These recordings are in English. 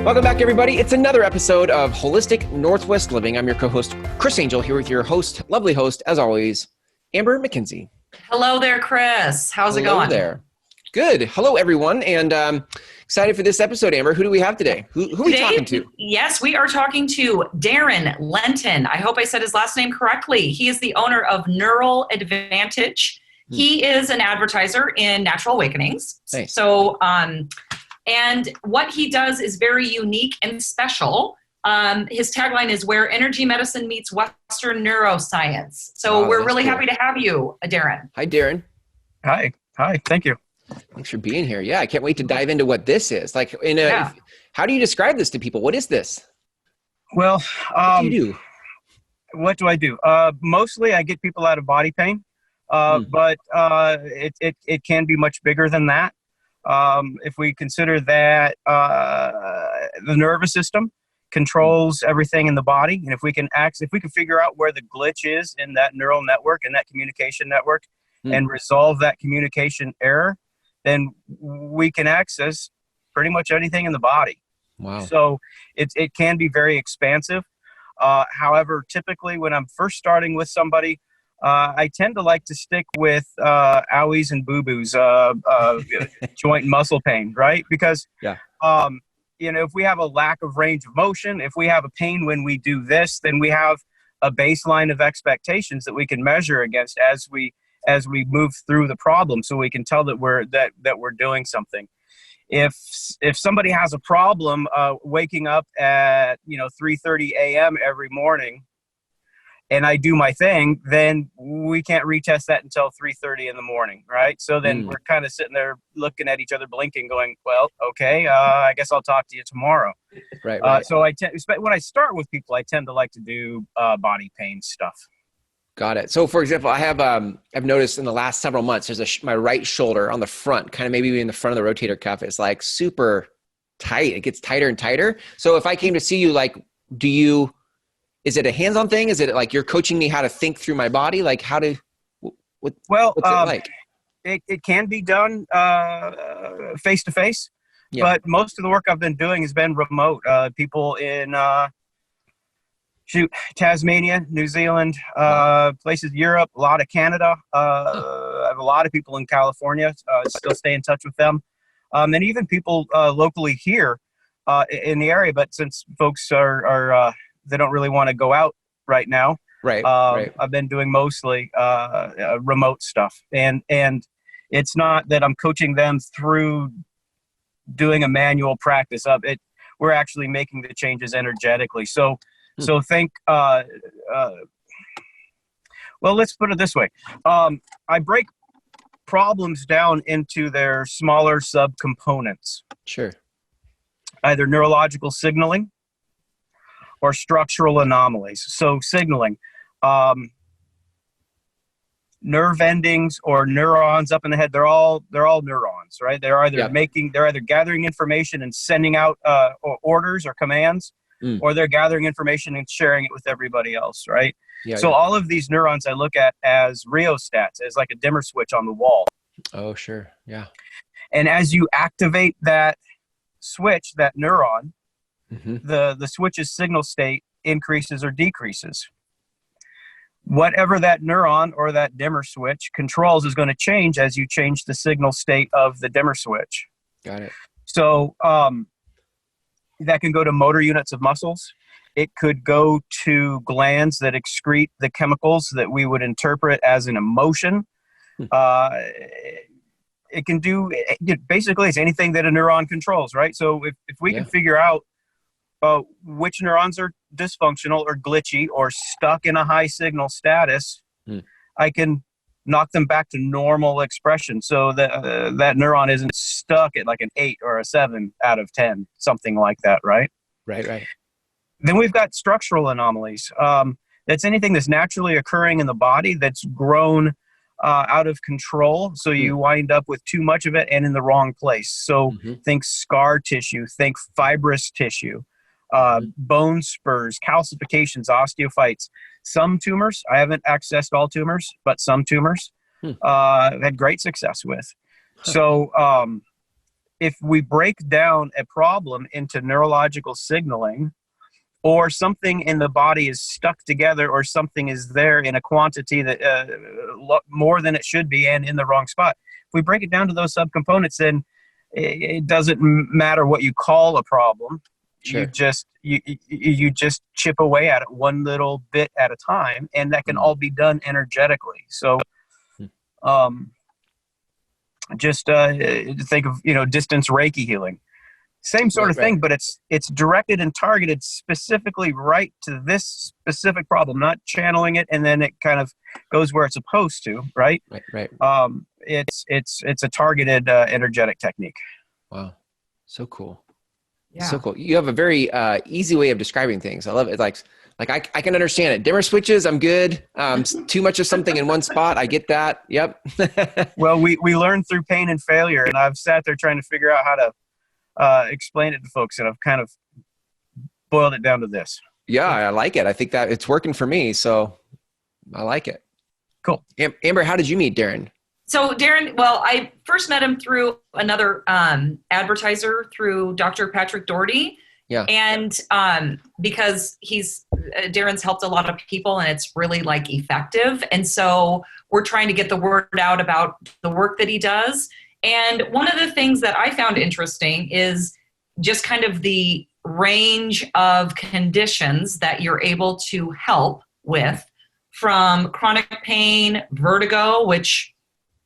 Welcome back, everybody. It's another episode of Holistic Northwest Living. I'm your co-host, Chris Angel, here with your host, lovely host, as always, Amber McKenzie. Hello there, Chris. How's it going? Hello there. Good. Hello, everyone. And excited for this episode, Amber. Who do we have today? Who are we talking to? Yes, we are talking to Darrin Lenton. I hope I said his last name correctly. He is the owner of Neural Advantage. He is an advertiser in Natural Awakenings. Nice. So, and what he does is very unique and special. His tagline is where energy medicine meets Western neuroscience. So we're really happy to have you, Darrin. Hi, Darrin. Hi. Thank you. Thanks for being here. Yeah, I can't wait to dive into what this is. Like, how do you describe this to people? What is this? Well, what do you do? What do I do? Mostly I get people out of body pain, but it can be much bigger than that. If we consider that the nervous system controls everything in the body, and if we can figure out where the glitch is in that neural network and that communication network and resolve that communication error, then we can access pretty much anything in the body. Wow. So it can be very expansive. However, typically when I'm first starting with somebody, I tend to like to stick with owies and boo-boos, joint and muscle pain, right? Because, if we have a lack of range of motion, if we have a pain when we do this, then we have a baseline of expectations that we can measure against as we move through the problem, so we can tell that we're doing something. If somebody has a problem waking up at 3:30 a.m. every morning, and I do my thing, then we can't retest that until 3:30 in the morning, right? So then we're kind of sitting there looking at each other, blinking, going, "Well, okay, I guess I'll talk to you tomorrow." Right. So when I start with people, I tend to like to do body pain stuff. Got it. So, for example, I have I've noticed in the last several months, there's my right shoulder on the front, kind of maybe in the front of the rotator cuff, is like super tight. It gets tighter and tighter. So, if I came to see you, like, is it a hands-on thing? Is it like you're coaching me how to think through my body? Like what's it like? It can be done face-to-face, but most of the work I've been doing has been remote. People in Tasmania, New Zealand, places, Europe, a lot of Canada. I have a lot of people in California, still stay in touch with them. And even people locally here in the area, but since folks are they don't really want to go out right now. Right. I've been doing mostly remote stuff, and it's not that I'm coaching them through doing a manual practice of it. We're actually making the changes energetically. So think. Well, let's put it this way. I break problems down into their smaller subcomponents. Sure. Either neurological signaling or structural anomalies. So signaling, nerve endings or neurons up in the head, they're all neurons, right? They're either gathering information and sending out orders or commands, or they're gathering information and sharing it with everybody else, right? All of these neurons I look at as rheostats, as like a dimmer switch on the wall. Oh, sure. Yeah. And as you activate that switch, that neuron, the switch's signal state increases or decreases. Whatever that neuron or that dimmer switch controls is going to change as you change the signal state of the dimmer switch. Got it. So that can go to motor units of muscles. It could go to glands that excrete the chemicals that we would interpret as an emotion. It can do, basically it's anything that a neuron controls, right? So if we can figure out which neurons are dysfunctional or glitchy or stuck in a high signal status, I can knock them back to normal expression, so that that neuron isn't stuck at like an 8 or a 7 out of 10, something like that, right? Right. Then we've got structural anomalies. That's anything that's naturally occurring in the body that's grown out of control, so you wind up with too much of it and in the wrong place. So think scar tissue, think fibrous tissue, bone spurs, calcifications, osteophytes. Some tumors, I haven't accessed all tumors, but some tumors I've had great success with. So if we break down a problem into neurological signaling, or something in the body is stuck together, or something is there in a quantity that more than it should be and in the wrong spot. If we break it down to those subcomponents, then it doesn't matter what you call a problem. Sure. You just chip away at it one little bit at a time, and that can all be done energetically. So, just think of distance Reiki healing. Same sort of thing, but it's directed and targeted specifically right to this specific problem, not channeling it and then it kind of goes where it's supposed to, right? Right. It's a targeted energetic technique. Wow, so cool. Yeah. So cool. You have a very easy way of describing things. I love it. Like I can understand it. Dimmer switches, I'm good. Too much of something in one spot, I get that. Yep. Well, we learn through pain and failure, and I've sat there trying to figure out how to explain it to folks, and I've kind of boiled it down to this. Yeah, I like it. I think that it's working for me, so I like it. Cool. Amber, how did you meet Darrin? So Darrin, well, I first met him through another advertiser, through Dr. Patrick Doherty. Yeah. And because Darrin's helped a lot of people, and it's really like effective. And so we're trying to get the word out about the work that he does. And one of the things that I found interesting is just kind of the range of conditions that you're able to help with, from chronic pain, vertigo, which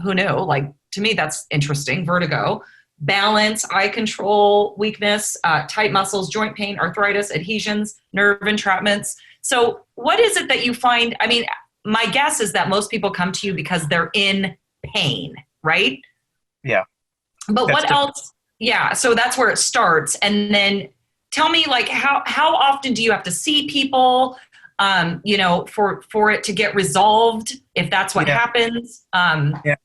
who knew? Like, to me, that's interesting. Vertigo, balance, eye control, weakness, tight muscles, joint pain, arthritis, adhesions, nerve entrapments. So what is it that you find? I mean, my guess is that most people come to you because they're in pain, right? Yeah. But what else? Yeah. So that's where it starts. And then tell me, like, how often do you have to see people, for it to get resolved, if that's what happens? Yeah.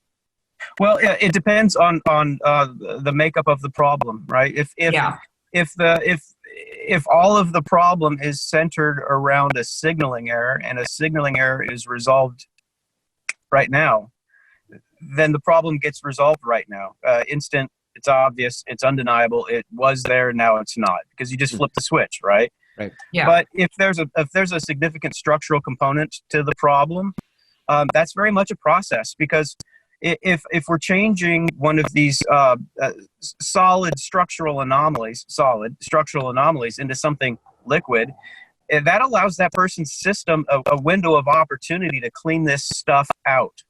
Well, it depends on the makeup of the problem, right? If all of the problem is centered around a signaling error, and a signaling error is resolved right now, then the problem gets resolved right now. Instant, it's obvious, it's undeniable, it was there, now it's not, because you just flip the switch, right? Right. Yeah. But if there's a significant structural component to the problem, that's very much a process, because if we're changing one of these solid structural anomalies into something liquid, that allows that person's system a window of opportunity to clean this stuff out.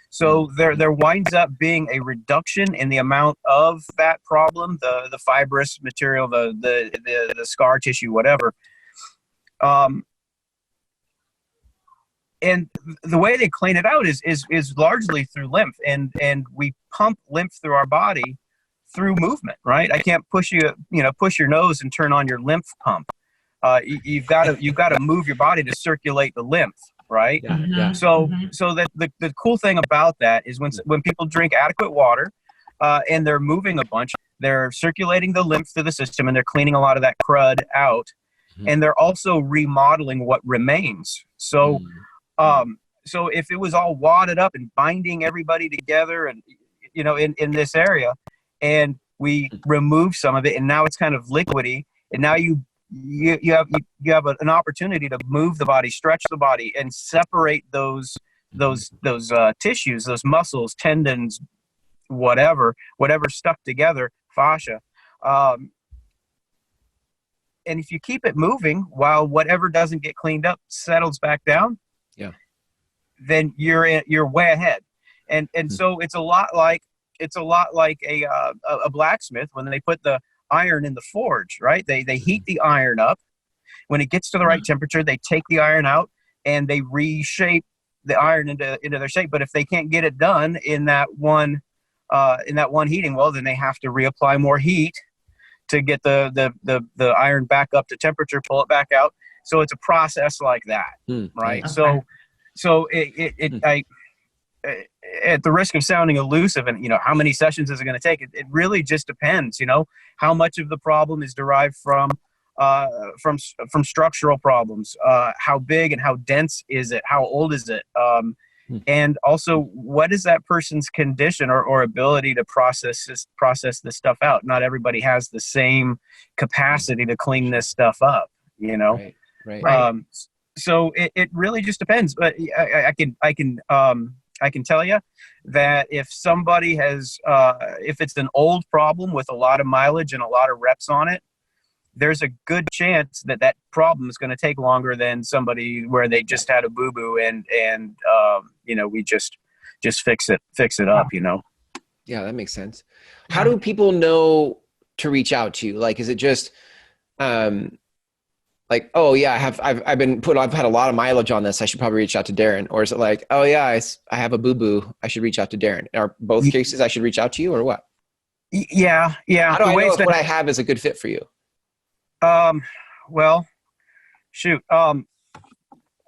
So there winds up being a reduction in the amount of that problem, the fibrous material, the scar tissue, whatever. And the way they clean it out is largely through lymph, and we pump lymph through our body through movement, right? I can't push your nose and turn on your lymph pump. You've got to move your body to circulate the lymph, right? Yeah. So that the cool thing about that is when people drink adequate water, and they're moving a bunch, they're circulating the lymph through the system, and they're cleaning a lot of that crud out, and they're also remodeling what remains. So if it was all wadded up and binding everybody together, and in this area, and we remove some of it, and now it's kind of liquidy, and now you have an opportunity to move the body, stretch the body, and separate those tissues, those muscles, tendons, whatever stuck together, fascia. And if you keep it moving while whatever doesn't get cleaned up settles back down, then you're way ahead. And so it's a lot like a blacksmith when they put the iron in the forge, right? They heat the iron up. When it gets to the right temperature, they take the iron out and they reshape the iron into their shape. But if they can't get it done in that one heating, well, then they have to reapply more heat to get the iron back up to temperature, pull it back out. So it's a process like that, right? Okay. So I at the risk of sounding elusive, and how many sessions is it going to take? It really just depends. How much of the problem is derived from structural problems. How big and how dense is it? How old is it? And also, what is that person's condition or ability to process this stuff out? Not everybody has the same capacity to clean this stuff up, you know? Right. So it really just depends. But I can tell you that if somebody has, if it's an old problem with a lot of mileage and a lot of reps on it, there's a good chance that that problem is going to take longer than somebody where they just had a boo-boo and you know, we just fix it up, you know? Yeah, that makes sense. How do people know to reach out to you? Like, is it just, like, oh yeah, I've had a lot of mileage on this, I should probably reach out to Darrin? Or is it like, oh yeah, I have a boo-boo, I should reach out to Darrin? Are both cases I should reach out to you, or what? Yeah. How do I know if what I have is a good fit for you? Well, shoot.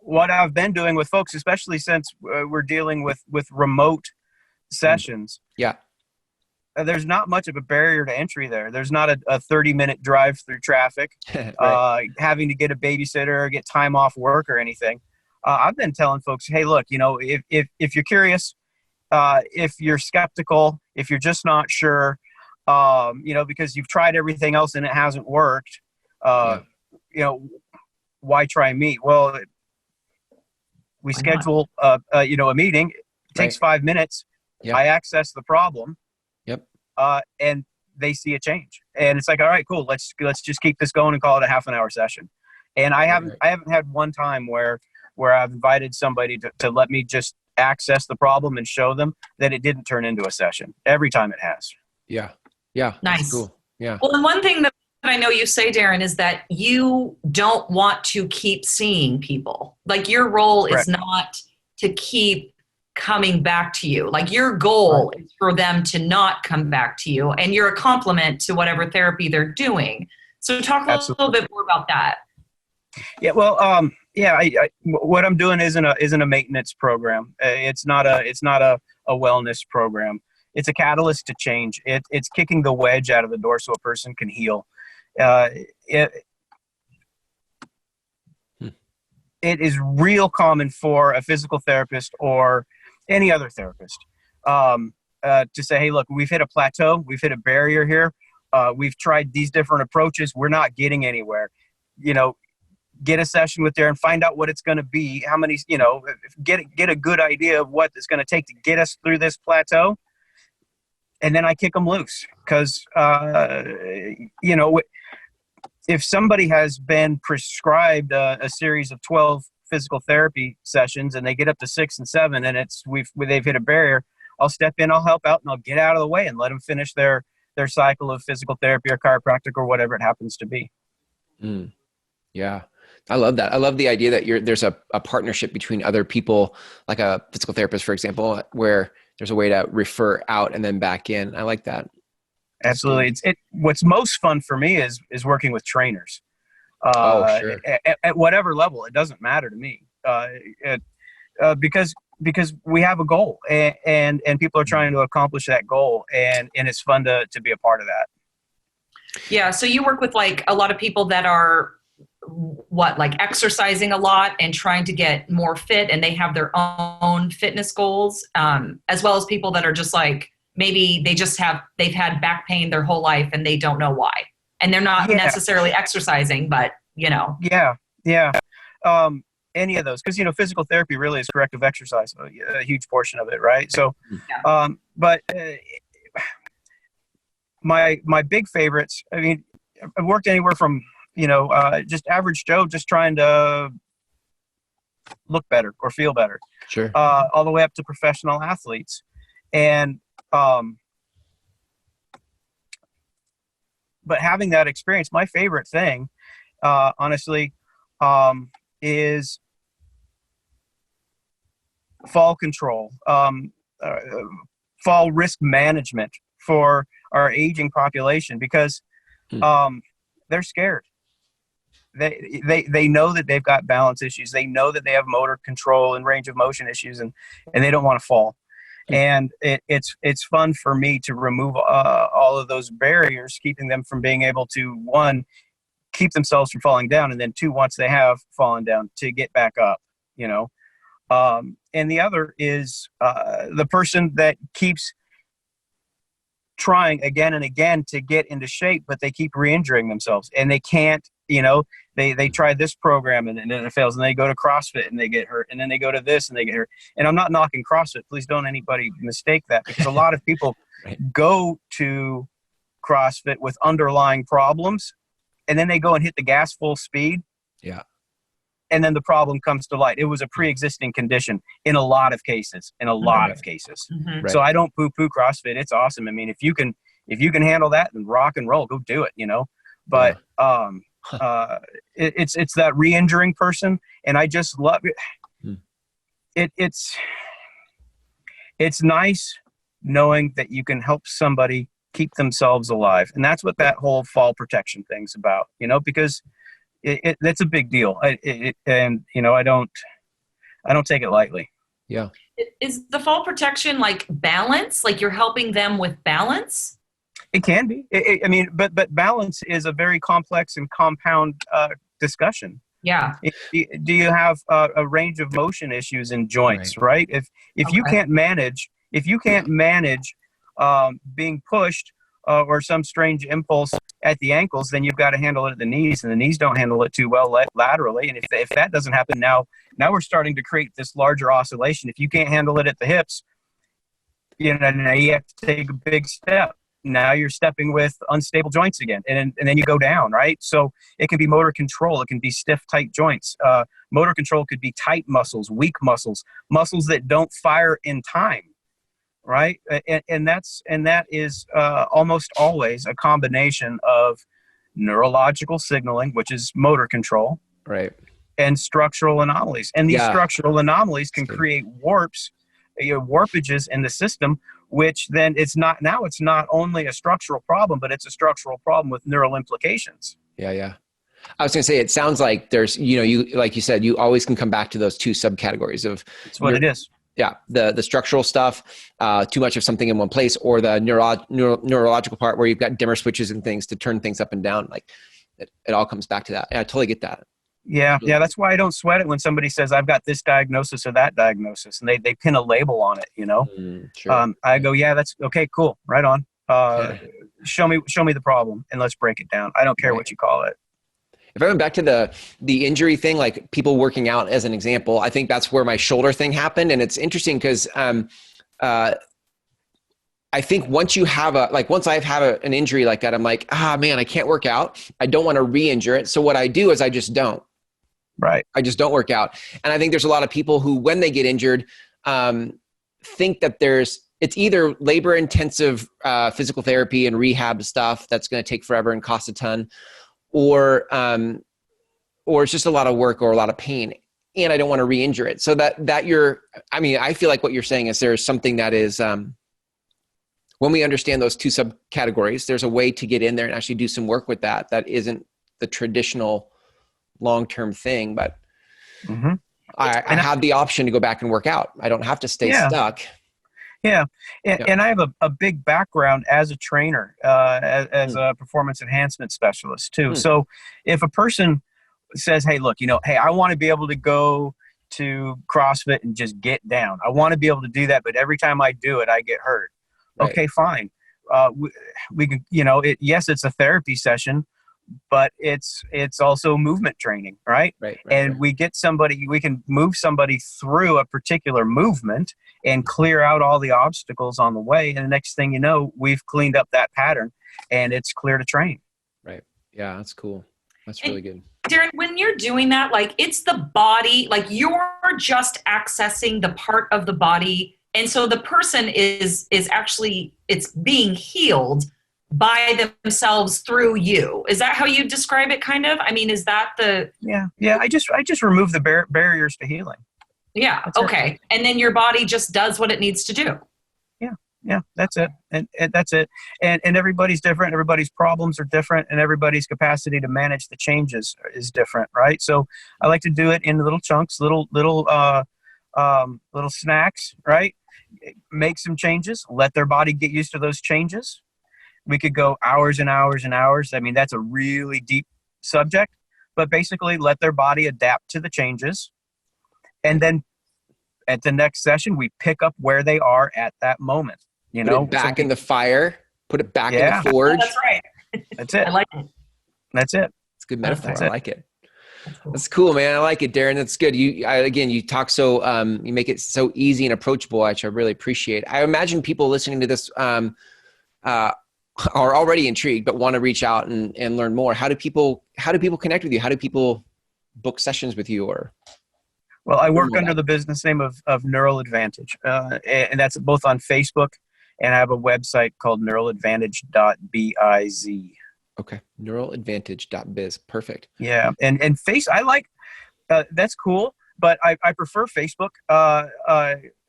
What I've been doing with folks, especially since we're dealing with remote sessions. Yeah. There's not much of a barrier to entry there. There's not a 30-minute drive through traffic, Right. having to get a babysitter or get time off work or anything. I've been telling folks, hey, look, you know, if you're curious, if you're skeptical, if you're just not sure, you know, because you've tried everything else and it hasn't worked, you know, why try me? Well, we schedule, you know, a meeting. It takes 5 minutes. Yep. I access the problem. Yep. And they see a change, and it's like, all right, cool. Let's just keep this going and call it a half an hour session. And I haven't had one time where I've invited somebody to let me just access the problem and show them that it didn't turn into a session. Every time it has. Yeah. Nice. That's cool. Yeah. Well, and one thing that I know you say, Darrin, is that you don't want to keep seeing people. Like, your role is not to keep coming back to you. Like, your goal is for them to not come back to you, and you're a complement to whatever therapy they're doing. So talk a little bit more about that. Yeah, well, what I'm doing isn't a maintenance program. It's not a wellness program. It's a catalyst to change. It's kicking the wedge out of the door so a person can heal. It is real common for a physical therapist or any other therapist to say, hey, look, we've hit a plateau. We've hit a barrier here. We've tried these different approaches. We're not getting anywhere. You know, get a session with Darrin, find out what it's going to be, how many, you know, get a good idea of what it's going to take to get us through this plateau. And then I kick them loose because, you know, if somebody has been prescribed a series of 12 physical therapy sessions and they get up to 6 and 7 and they've hit a barrier, I'll step in, I'll help out, and I'll get out of the way and let them finish their cycle of physical therapy or chiropractic or whatever it happens to be. Yeah. I love that. I love the idea that there's a partnership between other people, like a physical therapist, for example, where there's a way to refer out and then back in. I like that. Absolutely. What's most fun for me is working with trainers. Sure. At whatever level, it doesn't matter to me. Because we have a goal and people are trying to accomplish that goal, and it's fun to be a part of that. Yeah. So you work with like a lot of people that are like exercising a lot and trying to get more fit, and they have their own fitness goals, as well as people that are just like, maybe they've had back pain their whole life and they don't know why. And they're not necessarily exercising, but you know. Yeah. Any of those, because, you know, physical therapy really is corrective exercise, a huge portion of it. Right. So, but my big favorites, I mean, I've worked anywhere from, you know, just average Joe, just trying to look better or feel better. Sure. All the way up to professional athletes. And, but having that experience, my favorite thing, honestly, is fall control, fall risk management for our aging population, because they're scared. They know that they've got balance issues. They know that they have motor control and range of motion issues, and they don't want to fall. And it's fun for me to remove all of those barriers, keeping them from being able to, one, keep themselves from falling down, and then two, once they have fallen down, to get back up, you know. And the other is the person that keeps trying again and again to get into shape, but they keep re-injuring themselves and they can't, they try this program and then it fails, and they go to CrossFit and they get hurt, and then they go to this and they get hurt. And I'm not knocking CrossFit. Please don't anybody mistake that, because a lot of people right. go to CrossFit with underlying problems, and then they go and hit the gas full speed. Yeah. And then the problem comes to light. It was a pre-existing condition in a lot of cases, Mm-hmm. So I don't poo-poo CrossFit. It's awesome. I mean, if you can handle that, then rock and roll, go do it, But it's that re-injuring person, and I just love it. It's nice knowing that you can help somebody keep themselves alive, and that's what that whole fall protection thing's about, because that's a big deal. I don't take it lightly. Yeah. Is the fall protection like balance? Like you're helping them with balance? It can be. But balance is a very complex and compound discussion. Yeah. Do you have a range of motion issues in joints, right? If you can't manage, being pushed or some strange impulse at the ankles, then you've got to handle it at the knees, and the knees don't handle it too well laterally. And if that doesn't happen, now we're starting to create this larger oscillation. If you can't handle it at the hips, now you have to take a big step. Now you're stepping with unstable joints again, and then you go down, right? So it can be motor control. It can be stiff, tight joints. Motor control could be tight muscles, weak muscles that don't fire in time. Right. And that is almost always a combination of neurological signaling, which is motor control, right, and structural anomalies. And these structural anomalies can create warpages in the system, which then it's not only a structural problem, but it's a structural problem with neural implications. Yeah. Yeah. I was going to say, it sounds like there's, you, like you said, you always can come back to those two subcategories of that's what it is. Yeah, the structural stuff, too much of something in one place, or the neurological part where you've got dimmer switches and things to turn things up and down. Like it all comes back to that. And I totally get that. Yeah. That's why I don't sweat it when somebody says I've got this diagnosis or that diagnosis, and they pin a label on it. Sure. I go, yeah, that's okay, cool, right on. Show me the problem, and let's break it down. I don't care what you call it. If I went back to the injury thing, like people working out as an example, I think that's where my shoulder thing happened. And it's interesting because I think once I've had an injury like that, I'm like, man, I can't work out. I don't want to re-injure it. So what I do is I just don't. Right. I just don't work out. And I think there's a lot of people who, when they get injured, think that it's either labor intensive physical therapy and rehab stuff that's going to take forever and cost a ton, or it's just a lot of work or a lot of pain, and I don't want to re-injure it. So I feel like what you're saying is there's something that is, when we understand those two subcategories, there's a way to get in there and actually do some work with that isn't the traditional long-term thing, but I have the option to go back and work out. I don't have to stay stuck. Yeah. And I have a big background as a trainer, as a performance enhancement specialist too. So if a person says, hey, look, I want to be able to go to CrossFit and just get down. I want to be able to do that, but every time I do it, I get hurt. Right. Okay, fine. We can, yes, it's a therapy session, but it's also movement training, right? Right. And we can move somebody through a particular movement and clear out all the obstacles on the way. And the next thing you know, we've cleaned up that pattern and it's clear to train. Right. Yeah, that's cool. That's really good. Darrin, when you're doing that, like it's the body, like you're just accessing the part of the body. And so the person is actually, it's being healed by themselves through you. Is that how you describe it, kind of? I mean, is that the... Yeah. I just remove the barriers to healing. Yeah. That's okay. It. And then your body just does what it needs to do. Yeah. That's it. And that's it. And everybody's different. Everybody's problems are different, and everybody's capacity to manage the changes is different. Right. So I like to do it in little chunks, little snacks, right? Make some changes, let their body get used to those changes. We could go hours and hours and hours. I mean, that's a really deep subject, but basically let their body adapt to the changes and then at the next session, we pick up where they are at that moment. You know, put it back in the fire, put it back in the forge. That's right. That's it. I like it. That's it. It's a good metaphor. I like it. That's cool, man. I like it, Darrin. That's good. You talk so, you make it so easy and approachable, which I really appreciate. I imagine people listening to this are already intrigued, but want to reach out and learn more. How do people connect with you? How do people book sessions with you? Well, I work under the business name of Neural Advantage, and that's both on Facebook, and I have a website called neuraladvantage.biz. Okay. Neuraladvantage.biz. Perfect. Yeah. And I like, that's cool, but I prefer Facebook.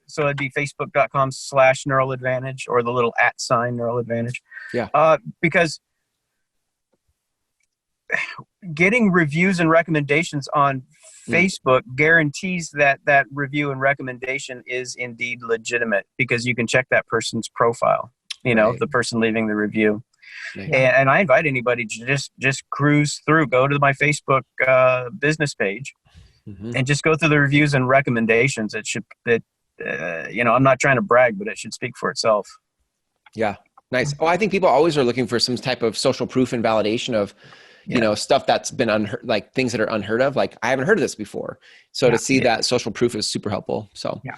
So it'd be facebook.com/neuraladvantage or the little @ Neural Advantage. Yeah. Because getting reviews and recommendations on Facebook guarantees that review and recommendation is indeed legitimate, because you can check that person's profile, the person leaving the review. Nice. And I invite anybody to just cruise through, go to my Facebook business page, and just go through the reviews and recommendations. I'm not trying to brag, but it should speak for itself. Yeah. Nice. Oh, I think people always are looking for some type of social proof and validation of, stuff that's been unheard, like things that are unheard of. Like, I haven't heard of this before. So to see that social proof is super helpful. So yeah.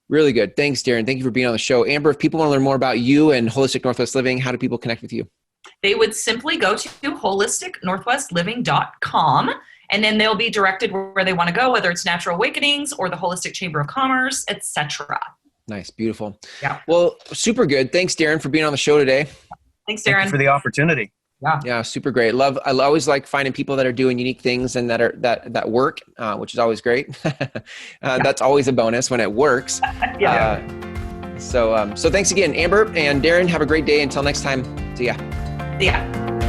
Really good. Thanks, Darrin. Thank you for being on the show. Amber, if people want to learn more about you and Holistic Northwest Living, how do people connect with you? They would simply go to holisticnorthwestliving.com, and then they'll be directed where they want to go, whether it's Natural Awakenings or the Holistic Chamber of Commerce, etc. Nice. Beautiful. Yeah. Well, super good. Thanks, Darrin, for being on the show today. Thanks, Darrin. Thank you for the opportunity. Yeah, super great. I always like finding people that are doing unique things and that work, which is always great. That's always a bonus when it works. So thanks again, Amber and Darrin. Have a great day. Until next time. See ya. See ya.